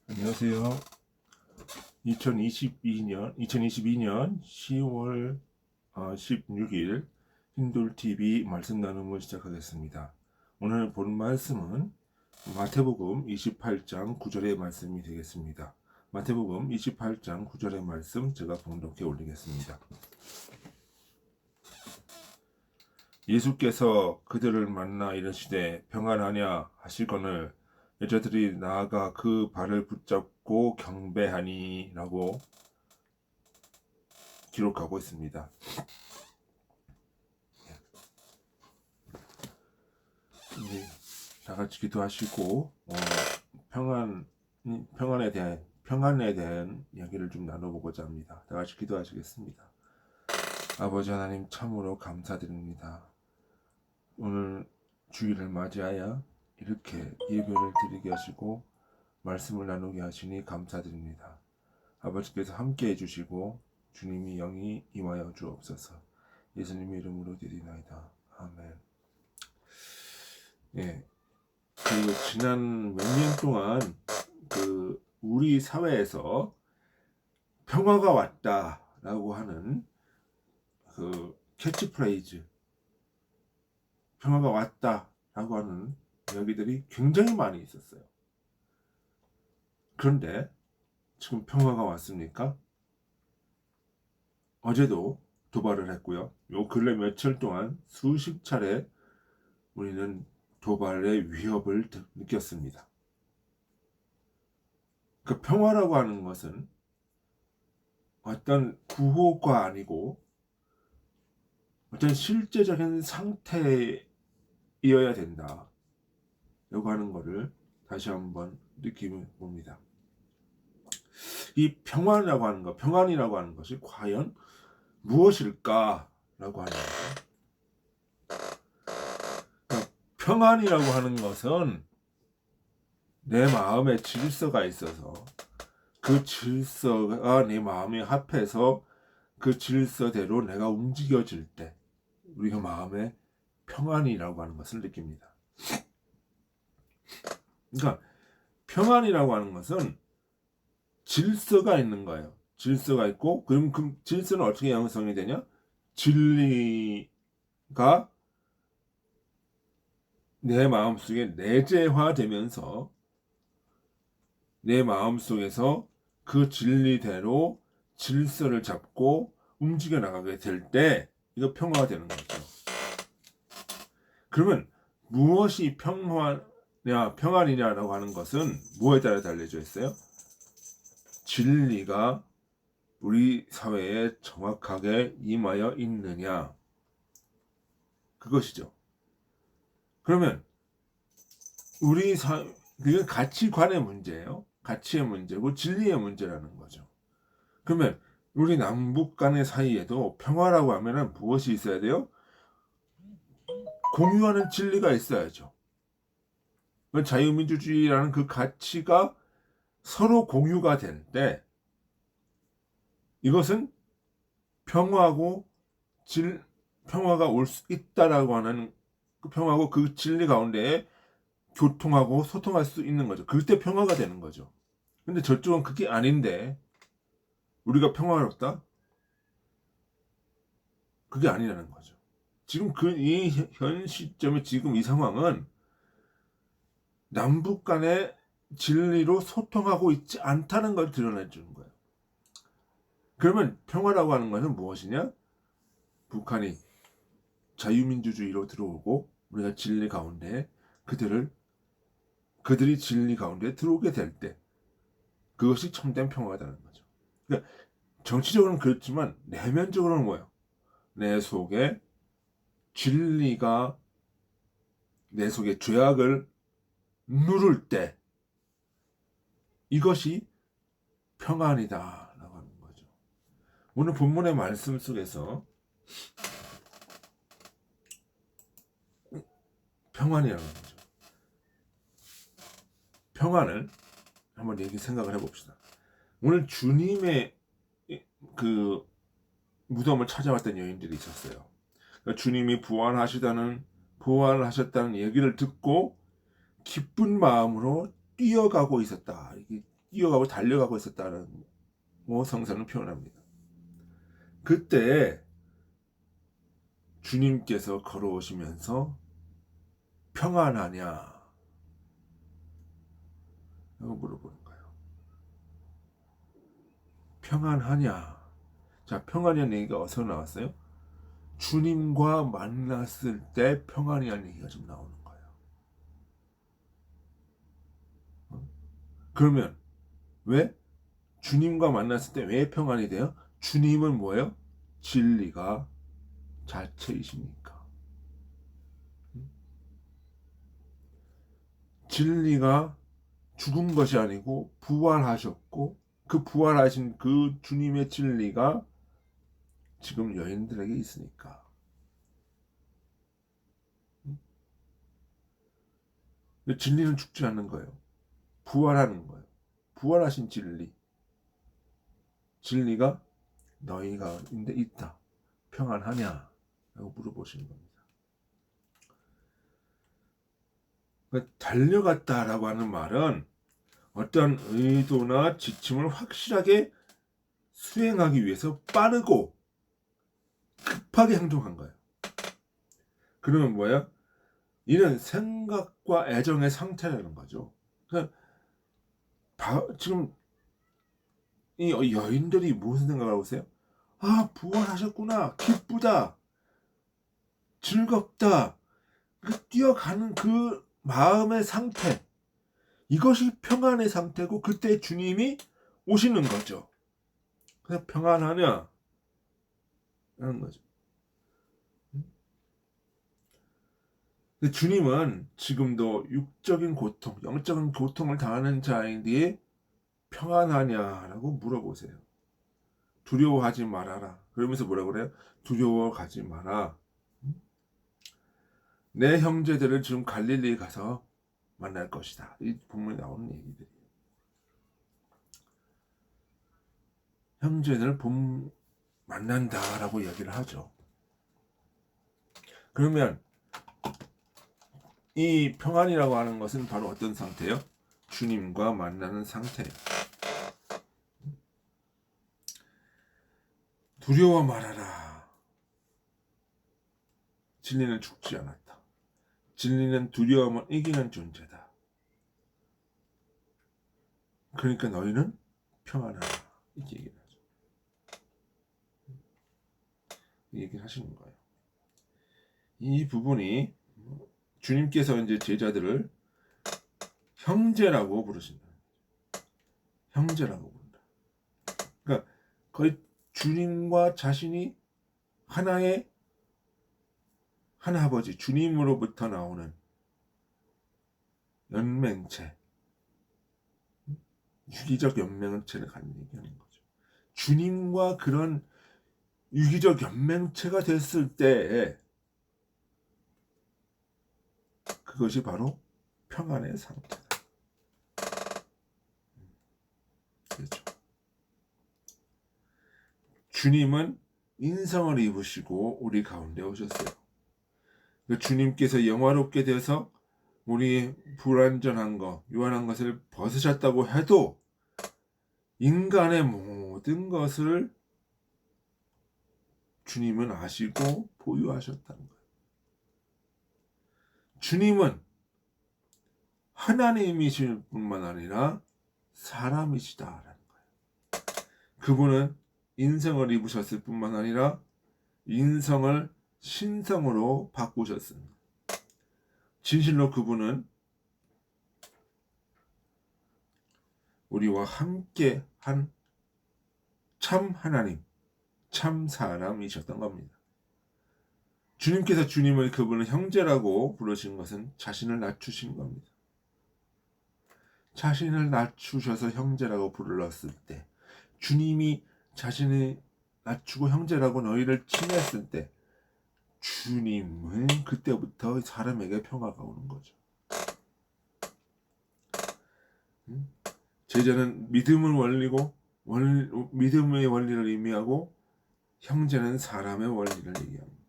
안녕하세요. 2022년 10월 16일 힌돌TV 말씀 나눔을 시작하겠습니다. 오늘 본 말씀은 마태복음 28장 9절의 말씀이 되겠습니다. 마태복음 28장 9절의 말씀 제가 봉독해 올리겠습니다. 예수께서 그들을 만나 이르시되 평안하냐 하시거늘 여자들이 나아가 그 발을 붙잡고 경배하니 라고 기록하고 있습니다. 이제 다 같이 기도하시고 평안에 대한 이야기를 좀 나눠보고자 합니다. 다 같이 기도하시겠습니다. 아버지 하나님 참으로 감사드립니다. 오늘 주일을 맞이하여 이렇게 예배를 드리게 하시고 말씀을 나누게 하시니 감사드립니다. 아버지께서 함께 해주시고 주님이 영이 임하여 주옵소서. 예수님의 이름으로 드리나이다. 아멘. 예, 지난 몇 년 동안 우리 사회에서 평화가 왔다라고 하는 캐치프레이즈, 평화가 왔다라고 하는 이야기들이 굉장히 많이 있었어요. 그런데 지금 평화가 왔습니까? 어제도 도발을 했고요. 요 근래 며칠 동안 수십 차례 우리는 도발의 위협을 느꼈습니다. 그 평화라고 하는 것은 어떤 구호가 아니고 어떤 실제적인 상태여야 된다. 라고 하는 것을 다시 한번 느끼며 봅니다. 이 평안이라고 하는 것이 과연 무엇일까라고 하는 거죠. 평안이라고 하는 것은 내 마음에 질서가 있어서 그 질서가 내 마음에 합해서 그 질서대로 내가 움직여질 때 우리가 마음에 평안이라고 하는 것을 느낍니다. 그러니까 평안이라고 하는 것은 질서가 있는 거예요. 질서가 있고 그럼 그 질서는 어떻게 양성이 되냐? 진리가 내 마음속에 내재화되면서 내 마음속에서 그 진리대로 질서를 잡고 움직여 나가게 될 때 이거 평화가 되는 거죠. 그러면 무엇이 평안이냐라고 하는 것은 무엇에 따라 달려져 있어요? 진리가 우리 사회에 정확하게 임하여 있느냐, 그것이죠. 그러면 그게 가치관의 문제예요. 가치의 문제고 진리의 문제라는 거죠. 그러면 우리 남북 간의 사이에도 평화라고 하면은 무엇이 있어야 돼요? 공유하는 진리가 있어야죠. 자유민주주의라는 그 가치가 서로 공유가 될 때 이것은 평화가 올 수 있다라고 하는 그 평화고 그 진리 가운데에 교통하고 소통할 수 있는 거죠. 그때 평화가 되는 거죠. 근데 저쪽은 그게 아닌데 우리가 평화롭다? 그게 아니라는 거죠. 지금 이 현 시점에 지금 이 상황은 남북 간의 진리로 소통하고 있지 않다는 걸 드러내 주는 거예요. 그러면 평화라고 하는 것은 무엇이냐? 북한이 자유민주주의로 들어오고 우리가 진리 가운데 그들이 진리 가운데 들어오게 될 때 그것이 참된 평화다는 거죠. 그러니까 정치적으로는 그렇지만 내면적으로는 뭐예요? 내 속에 진리가 내 속에 죄악을 누를 때 이것이 평안이다라고 하는 거죠. 오늘 본문의 말씀 속에서 평안이라는 거죠. 평안을 한번 생각을 해봅시다. 오늘 주님의 그 무덤을 찾아왔던 여인들이 있었어요. 그러니까 주님이 부활하셨다는 얘기를 듣고 기쁜 마음으로 뛰어가고 있었다. 이게 뛰어가고 달려가고 있었다는 성서는 표현합니다. 그때 주님께서 걸어오시면서 평안하냐 라고 물어보는 거예요. 평안하냐. 자, 평안이라는 얘기가 어디서 나왔어요? 주님과 만났을 때 평안이라는 얘기가 좀 나오는 거예요. 그러면 왜? 주님과 만났을 때 왜 평안이 돼요? 주님은 뭐예요? 진리가 자체이시니까. 진리가 죽은 것이 아니고 부활하셨고, 그 부활하신 그 주님의 진리가 지금 여인들에게 있으니까. 진리는 죽지 않는 거예요. 부활하는 거예요. 부활하신 진리. 진리가 너희 가운데 있다. 평안하냐? 라고 물어보시는 겁니다. 달려갔다라고 하는 말은 어떤 의도나 지침을 확실하게 수행하기 위해서 빠르고 급하게 행동한 거예요. 그러면 뭐야? 이는 생각과 애정의 상태라는 거죠. 그러니까 지금 이 여인들이 무슨 생각을 하고 있어요? 아, 부활하셨구나. 기쁘다. 즐겁다. 뛰어가는 그 마음의 상태. 이것이 평안의 상태고 그때 주님이 오시는 거죠. 그래서 평안하냐? 라는 거죠. 주님은 지금도 육적인 고통, 영적인 고통을 당하는 자인데 평안하냐라고 물어보세요. 두려워하지 말아라. 그러면서 뭐라고 그래요? 두려워하지 마라. 내 형제들을 지금 갈릴리에 가서 만날 것이다. 이 본문에 나오는 얘기들이에요. 형제들을 만난다라고 이야기를 하죠. 그러면 이 평안이라고 하는 것은 바로 어떤 상태예요? 주님과 만나는 상태예요. 두려워 말아라. 진리는 죽지 않았다. 진리는 두려움을 이기는 존재다. 그러니까 너희는 평안하라. 이렇게 얘기를 하죠. 이 얘기를 하시는 거예요. 이 부분이 주님께서 이제 제자들을 형제라고 부르신다. 형제라고 부른다. 그러니까 거의 주님과 자신이 하나의 하나아버지 주님으로부터 나오는 연맹체, 유기적 연맹체를 갖는 얘기하는 거죠. 주님과 그런 유기적 연맹체가 됐을 때 그것이 바로 평안의 상태다. 그렇죠. 주님은 인성을 입으시고 우리 가운데 오셨어요. 주님께서 영화롭게 되어서 우리 불완전한 것, 유한한 것을 벗으셨다고 해도 인간의 모든 것을 주님은 아시고 보유하셨다는 거예요. 주님은 하나님이실 뿐만 아니라 사람이시다라는 거예요. 그분은 인성을 입으셨을 뿐만 아니라 인성을 신성으로 바꾸셨습니다. 진실로 그분은 우리와 함께 한 참 하나님, 참 사람이셨던 겁니다. 주님께서 주님을 그분을 형제라고 부르신 것은 자신을 낮추신 겁니다. 자신을 낮추셔서 형제라고 불렀을 때, 주님이 자신을 낮추고 형제라고 너희를 칭했을 때 주님은 그때부터 사람에게 평화가 오는 거죠. 제자는 믿음을 원리고 믿음의 원리를 의미하고 형제는 사람의 원리를 얘기합니다.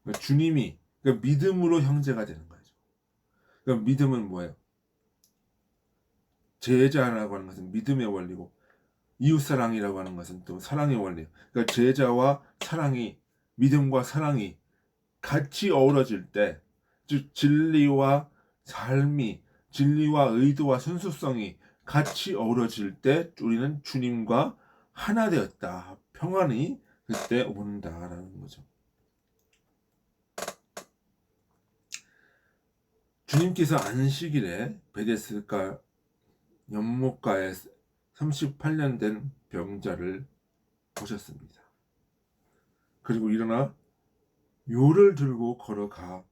그러니까 주님이 그러니까 믿음으로 형제가 되는 거죠. 그러니까 믿음은 뭐예요? 제자라고 하는 것은 믿음의 원리고 이웃사랑이라고 하는 것은 또 사랑의 원리. 그러니까 제자와 사랑이 믿음과 사랑이 같이 어우러질 때, 즉 진리와 삶이 진리와 의도와 순수성이 같이 어우러질 때 우리는 주님과 하나 되었다. 평안이 그때 온다라는 거죠. 주님께서 안식일에 베데스다 연못가에 38년 된 병자를 보셨습니다. 그리고 일어나 요를 들고 걸어가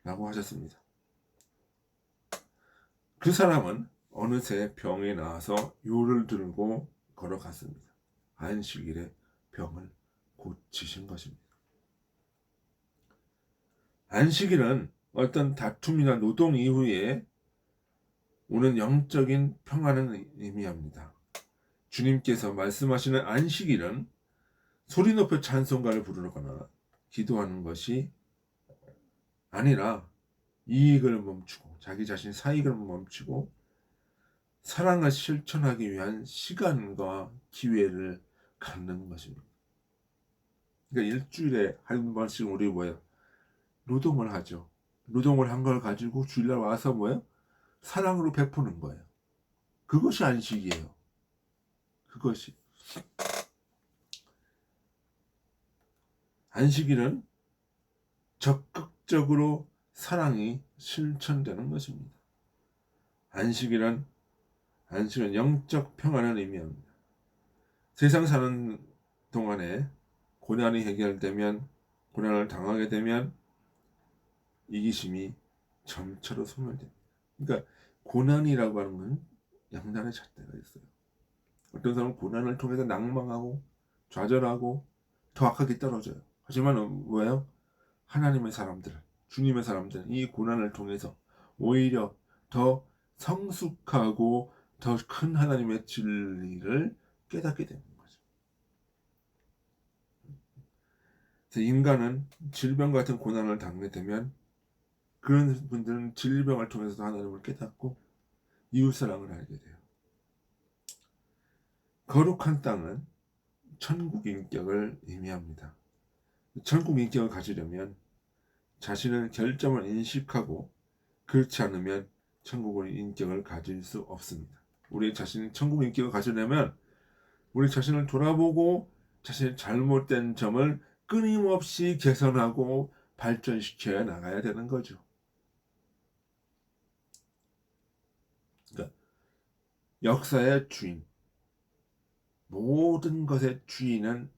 라고 하셨습니다. 그 사람은 어느새 병에 나와서 요를 들고 걸어갔습니다. 안식일에 병을 고치신 것입니다. 안식일은 어떤 다툼이나 노동 이후에 오는 영적인 평안을 의미합니다. 주님께서 말씀하시는 안식일은 소리 높여 찬송가를 부르거나 기도하는 것이 아니라 이익을 멈추고 자기 자신의 사익을 멈추고 사랑을 실천하기 위한 시간과 기회를 갖는 것입니다. 그러니까 일주일에 한 번씩 우리 뭐예요? 노동을 하죠. 노동을 한 걸 가지고 주일날 와서 뭐예요? 사랑으로 베푸는 거예요. 그것이 안식이에요. 그것이. 안식일은 적극적으로 사랑이 실천되는 것입니다. 안식은 영적 평안을 의미합니다. 세상 사는 동안에 고난이 해결되면, 고난을 당하게 되면 이기심이 점차로 소멸됩니다. 그러니까 고난이라고 하는 건 양날의 잣대가 있어요. 어떤 사람은 고난을 통해서 낭망하고 좌절하고 더 악하게 떨어져요. 하지만 뭐예요? 하나님의 사람들, 주님의 사람들은 이 고난을 통해서 오히려 더 성숙하고 더 큰 하나님의 진리를 깨닫게 되는 거죠. 그래서 인간은 질병 같은 고난을 당하게 되면 그런 분들은 질병을 통해서 하나님을 깨닫고 이웃사랑을 알게 돼요. 거룩한 땅은 천국 인격을 의미합니다. 천국 인격을 가지려면 자신의 결점을 인식하고 그렇지 않으면 천국의 인격을 가질 수 없습니다. 우리 자신이 천국 인격을 가지려면 우리 자신을 돌아보고 자신의 잘못된 점을 끊임없이 개선하고 발전시켜 나가야 되는 거죠. 그러니까 역사의 주인, 모든 것의 주인은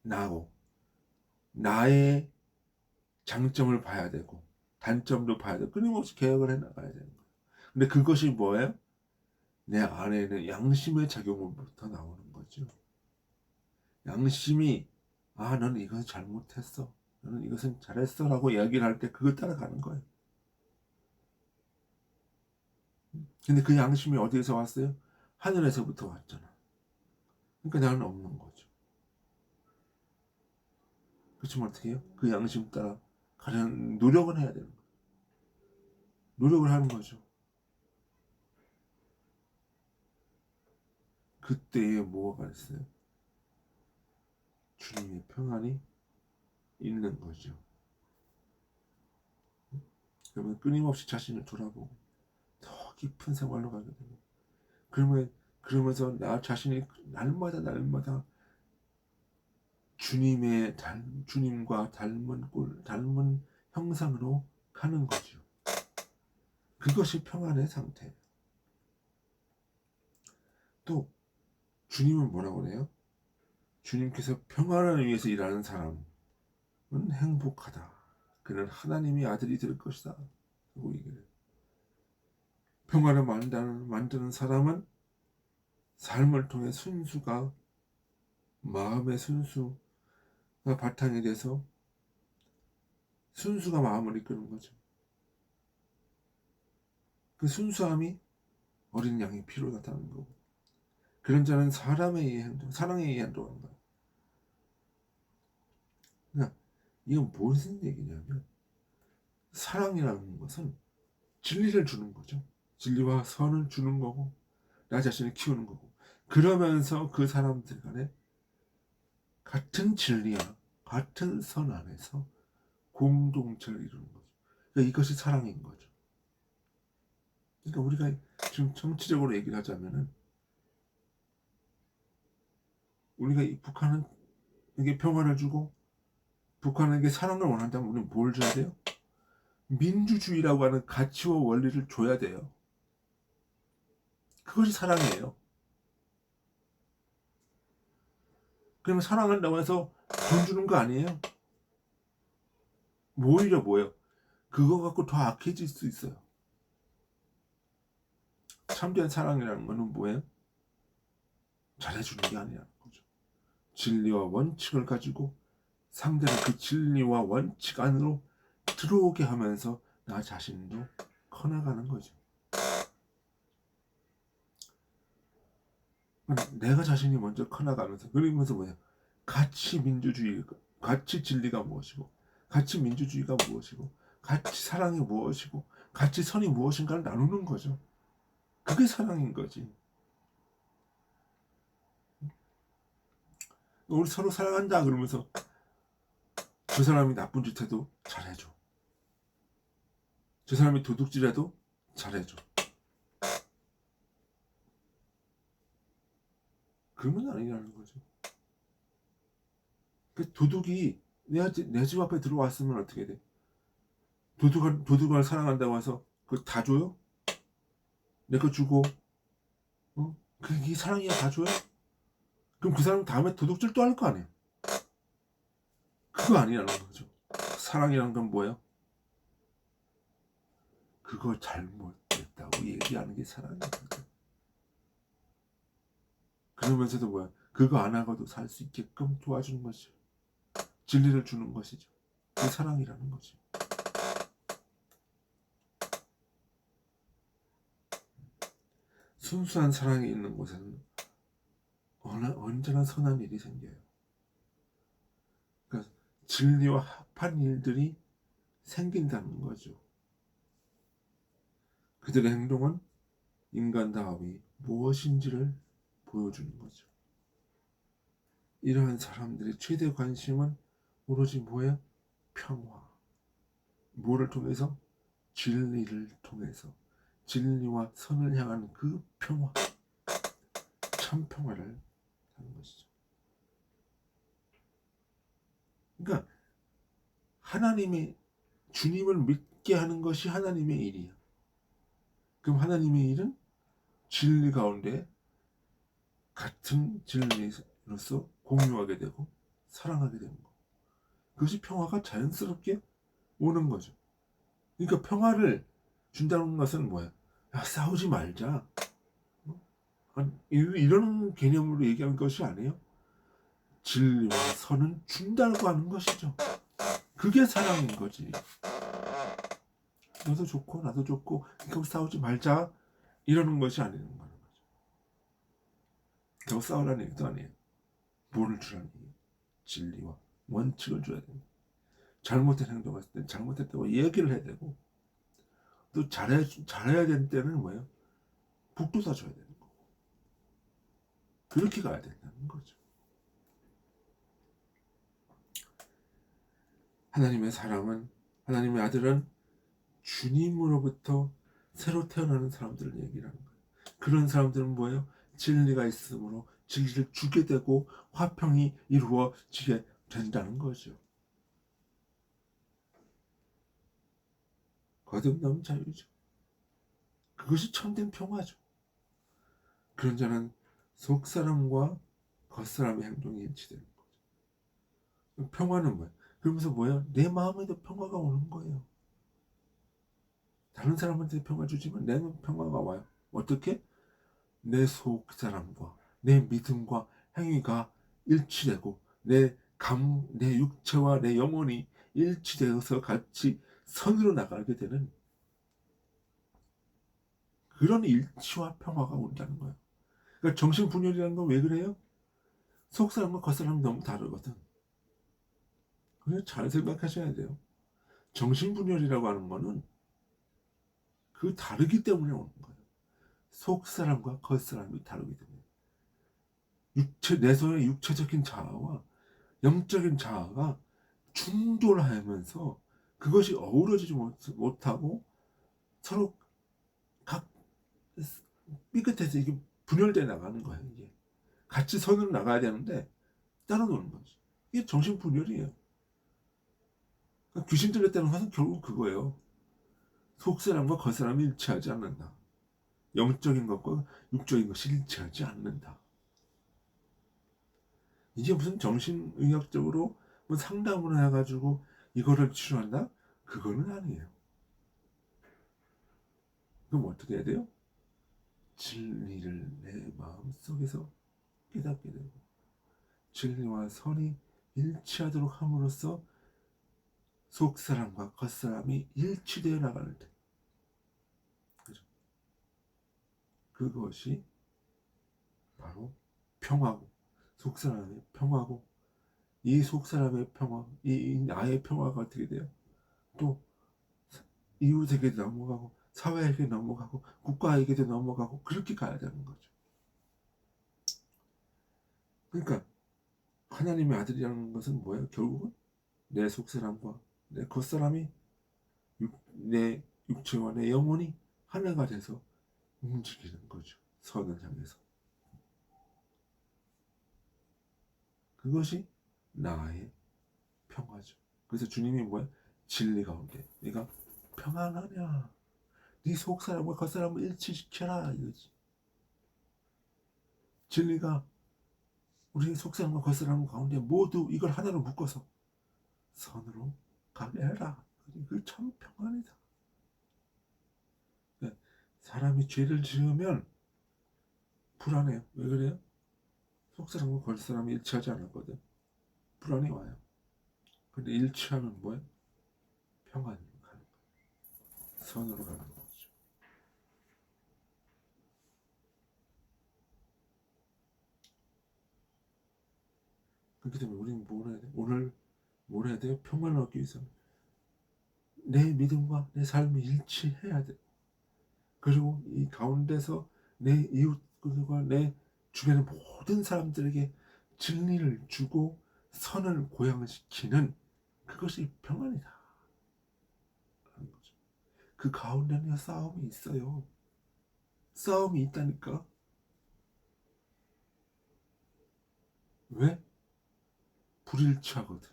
나고 나의 장점을 봐야 되고 단점도 봐야 되고 끊임없이 개혁을 해 나가야 되는 거예요. 근데 그것이 뭐예요? 내 안에는 양심의 작용으로부터 나오는 거죠. 양심이 너는 이것은 잘못했어, 너는 이것은 잘했어 라고 이야기를 할 때 그걸 따라가는 거예요. 근데 그 양심이 어디에서 왔어요? 하늘에서부터 왔잖아. 그러니까 나는 없는 거죠. 그렇지만 어떻게 해요? 그 양심 따라 가려는 노력은 해야 되는 거예요. 노력을 하는 거죠. 그때에 뭐가 있어요? 주님의 평안이 있는 거죠. 그러면 끊임없이 자신을 돌아보고 더 깊은 생활로 가게 되고, 그러면서 나 자신이 날마다 주님과 닮은 형상으로 가는 거죠. 그것이 평안의 상태. 또 주님은 뭐라고 그래요? 주님께서 평안을 위해서 일하는 사람은 행복하다. 그는 하나님의 아들이 될 것이다. 라고 얘기를 해요. 평안을 만드는 사람은 삶을 통해 마음의 순수가 바탕이 돼서 순수가 마음을 이끄는 거죠. 그 순수함이 어린 양의 피로 나타나는 거고, 그런 자는 사랑에 의해 행동하는 거예요. 그러니까 이건 무슨 얘기냐면, 사랑이라는 것은 진리를 주는 거죠. 진리와 선을 주는 거고, 나 자신을 키우는 거고, 그러면서 그 사람들 간에 같은 진리와 같은 선 안에서 공동체를 이루는 거죠. 그러니까 이것이 사랑인 거죠. 그러니까 우리가 지금 정치적으로 얘기를 하자면은, 우리가 이 북한에게 평화를 주고 북한에게 사랑을 원한다면 우리는 뭘 줘야 돼요? 민주주의라고 하는 가치와 원리를 줘야 돼요. 그것이 사랑이에요. 그러면 사랑한다고 해서 돈 주는 거 아니에요? 오히려 뭐예요? 그거 갖고 더 악해질 수 있어요. 참된 사랑이라는 거는 뭐예요? 잘해주는 게 아니라는 거죠. 진리와 원칙을 가지고 상대를 그 진리와 원칙 안으로 들어오게 하면서 나 자신도 커나가는 거죠. 내가 자신이 먼저 커나가면서, 그러면서 뭐예요? 가치 민주주의, 가치 진리가 무엇이고, 가치 민주주의가 무엇이고, 가치 사랑이 무엇이고, 가치 선이 무엇인가를 나누는 거죠. 그게 사랑인 거지. 우리 서로 사랑한다 그러면서 저 사람이 나쁜 짓 해도 잘해줘. 저 사람이 도둑질해도 잘해줘. 그러면 아니라는 거죠. 그 도둑이 내 집 앞에 들어왔으면 어떻게 돼? 도둑을 사랑한다고 해서 그거 다 줘요? 내 거 주고, 그게 사랑이야, 다 줘요? 그럼 그 사람 다음에 도둑질 또 할 거 아니에요? 그거 아니라는 거죠. 사랑이란 건 뭐예요? 그거 잘못됐다고 얘기하는 게 사랑이에요. 그러면서도 뭐야? 그거 안 하고도 살 수 있게끔 도와주는 것이죠. 진리를 주는 것이죠. 그게 사랑이라는 거죠. 순수한 사랑이 있는 곳에는 언제나 선한 일이 생겨요. 그러니까 진리와 합한 일들이 생긴다는 거죠. 그들의 행동은 인간다움이 무엇인지를 보여주는 거죠. 이러한 사람들의 최대 관심은 오로지 뭐예요? 평화. 뭐를 통해서? 진리를 통해서. 진리와 선을 향하는 그 평화, 참 평화를 하는 것이죠. 그러니까 하나님의, 주님을 믿게 하는 것이 하나님의 일이야. 그럼 하나님의 일은 진리 가운데 같은 진리로서 공유하게 되고 사랑하게 되는 거. 그것이 평화가 자연스럽게 오는 거죠. 그러니까 평화를 준다는 것은 뭐야? 야, 싸우지 말자. 이런 개념으로 얘기하는 것이 아니에요. 진리와 선은 준다고 하는 것이죠. 그게 사랑인 거지. 너도 좋고 나도 좋고 그러니까 싸우지 말자 이러는 것이 아니라는 거죠. 겨우 싸우라는 얘기도 아니에요. 뭐를 주라는 얘기예요? 진리와 원칙을 줘야 됩니다. 잘못된 행동했을 때 잘못했다고 얘기를 해야 되고, 또 잘해야 되는 때는 뭐예요? 북돋아 줘야 되는 거고, 그렇게 가야 된다는 거죠. 하나님의 사랑은, 하나님의 아들은 주님으로부터 새로 태어나는 사람들을 얘기를 하는 거예요. 그런 사람들은 뭐예요? 진리가 있으므로 진리를 주게 되고 화평이 이루어지게 된다는 거죠. 거듭남은 자유죠. 그것이 참된 평화죠. 그런 자는 속사람과 겉사람의 행동이 일치되는 거죠. 평화는 뭐야? 그러면서 뭐야? 내 마음에도 평화가 오는 거예요. 다른 사람한테 평화 주지만 내 평화가 와요. 어떻게? 내 속사람과 내 믿음과 행위가 일치되고 내 육체와 내 영혼이 일치되어서 같이 선으로 나가게 되는 그런 일치와 평화가 온다는 거예요. 그러니까 정신분열이라는 건 왜 그래요? 속사람과 겉사람이 너무 다르거든. 그래서 잘 생각하셔야 돼요. 정신분열이라고 하는 거는 그 다르기 때문에 오는 거예요. 속사람과 겉사람이 다르게 됩니다. 내 손의 육체적인 자아와 영적인 자아가 충돌하면서 그것이 어우러지지 못하고 서로 각 삐끗해서 이게 분열돼 나가는 거예요. 이게 같이 선으로 나가야 되는데 따로 노는 거지. 이게 정신분열이에요. 그러니까 귀신 들렸다는 것은 결국 그거예요. 속사람과 겉사람이 일치하지 않는다. 영적인 것과 육적인 것이 일치하지 않는다. 이게 무슨 정신의학적으로 뭐 상담을 해가지고 이거를 치료한다? 그거는 아니에요. 그럼 어떻게 해야 돼요? 진리를 내 마음속에서 깨닫게 되고 진리와 선이 일치하도록 함으로써 속사람과 겉사람이 일치되어 나가는 데 그죠? 그것이 바로 평화고 속사람의 평화고 이 속사람의 평화 이 나의 평화가 어떻게 돼요? 또 이웃에게 넘어가고 사회에게 넘어가고 국가에게도 넘어가고 그렇게 가야 되는 거죠. 그러니까 하나님의 아들이라는 것은 뭐예요? 결국은 내 속사람과 내 겉사람이 내 육체와 내 영혼이 하나가 돼서 움직이는 거죠. 선을 향해서. 그것이 나의 평화죠. 그래서 주님이 뭐야? 진리 가운데 네가 평안하냐? 네 속사람과 겉사람을 일치시켜라 이거지. 진리가 우리 속사람과 겉사람 가운데 모두 이걸 하나로 묶어서 선으로 가게 해라. 그 참 평안이다. 사람이 죄를 지으면 불안해요. 왜 그래요? 속사람과 겉사람이 일치하지 않았거든. 불안이 와요. 근데 일치하면 뭐예요? 평안으로 가는 거예요. 선으로 가는 거죠. 그렇기 때문에 우리는 뭘 해야 돼? 오늘 뭘 해야 돼요? 평안을 얻기 위해서는 내 믿음과 내 삶이 일치해야 돼. 그리고 이 가운데서 내 이웃들과 내 주변의 모든 사람들에게 진리를 주고 선을 고양시키는 그것이 평안이다. 하는 거죠. 그 가운데는 싸움이 있어요. 싸움이 있다니까. 왜? 불일치하거든.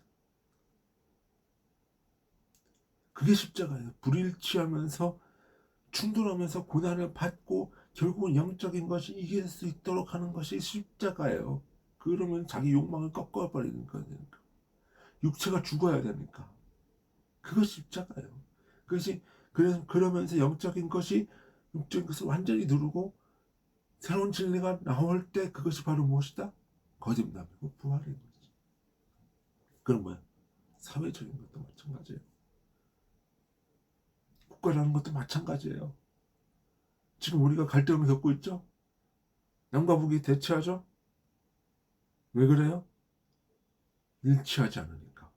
그게 십자가예요. 불일치하면서 충돌하면서 고난을 받고 결국은 영적인 것이 이길 수 있도록 하는 것이 십자가예요. 그러면 자기 욕망을 꺾어버리는 거니까. 육체가 죽어야 되니까. 그것이 십자가예요. 그것이 그러면서 영적인 것이 육적인 것을 완전히 누르고 새로운 진리가 나올 때 그것이 바로 무엇이다? 거듭남이고 부활인 거지. 그런 거야. 사회적인 것도 마찬가지예요. 국가라는 것도 마찬가지예요. 지금 우리가 갈등을 겪고 있죠? 남과 북이 대치하죠? 왜 그래요? 일치하지 않으니까.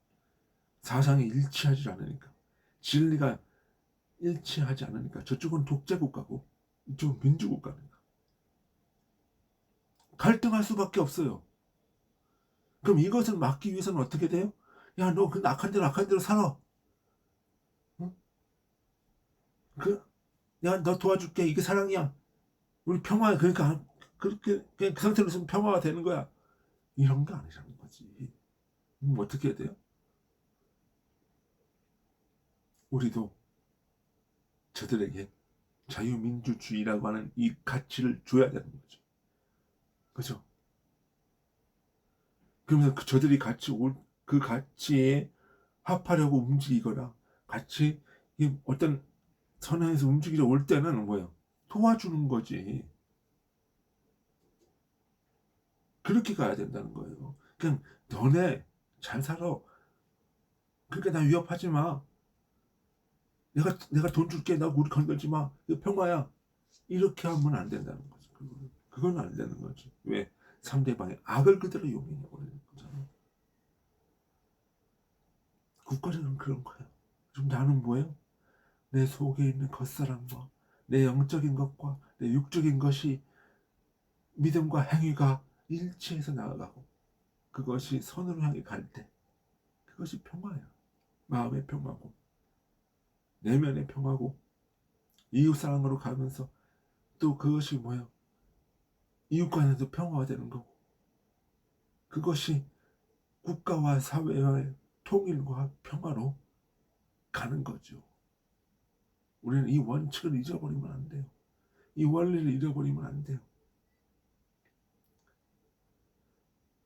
사상이 일치하지 않으니까. 진리가 일치하지 않으니까. 저쪽은 독재국가고 이쪽은 민주국가니까. 갈등할 수밖에 없어요. 그럼 이것을 막기 위해서는 어떻게 돼요? 야, 너 그 악한 대로 살아. 응? 야, 너 도와줄게. 이게 사랑이야. 우리 평화, 그러니까, 그렇게, 그냥 그 상태로 있으면 평화가 되는 거야. 이런 게 아니라는 거지. 어떻게 해야 돼요? 우리도 저들에게 자유민주주의라고 하는 이 가치를 줘야 되는 거죠. 그죠? 그러면서 저들이 그 가치에 합하려고 움직이거나 같이 어떤 선에서 움직이려 올 때는 뭐예요? 도와주는 거지. 그렇게 가야 된다는 거예요. 그냥 너네 잘 살아. 그러니까 나 위협하지 마. 내가 돈 줄게. 나 우리 건들지 마. 이거 평화야. 이렇게 하면 안 된다는 거죠. 그건 안 되는 거지. 왜? 상대방의 악을 그대로 용인해 버리는 거잖아. 국가적으로는 그런 거예요. 그럼 나는 뭐예요? 내 속에 있는 겉사람과 내 영적인 것과 내 육적인 것이 믿음과 행위가 일치해서 나아가고 그것이 선으로 향해 갈 때 그것이 평화예요. 마음의 평화고 내면의 평화고 이웃사랑으로 가면서 또 그것이 뭐예요? 이웃 간에도 평화가 되는 거고 그것이 국가와 사회와의 통일과 평화로 가는 거죠. 우리는 이 원칙을 잊어버리면 안 돼요. 이 원리를 잃어버리면 안 돼요.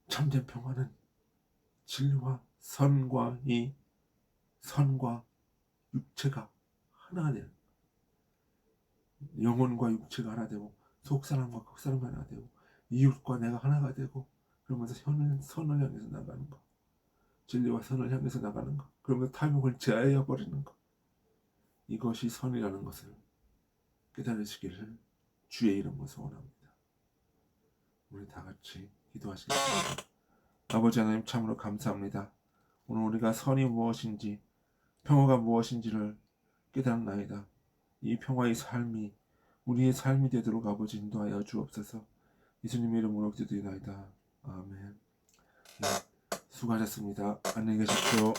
참된 평화는 진리와 선과 이 선과 육체가 하나가 되는 영혼과 육체가 하나 되고 속사람과 겉사람이 하나 되고 이웃과 내가 하나가 되고 그러면서 선을 향해서 나가는 거 진리와 선을 향해서 나가는 거 그러면서 탐욕을 제하여 버리는 거 이것이 선이라는 것을 깨달으시기를 주의 이름으로 소원합니다. 우리 다 같이 기도하시겠습니다. 아버지 하나님 참으로 감사합니다. 오늘 우리가 선이 무엇인지 평화가 무엇인지를 깨달았나이다. 이 평화의 삶이 우리의 삶이 되도록 아버지 인도하여 주옵소서. 예수님의 이름으로 기도드리나이다. 아멘. 네, 수고하셨습니다. 안녕히 계십시오.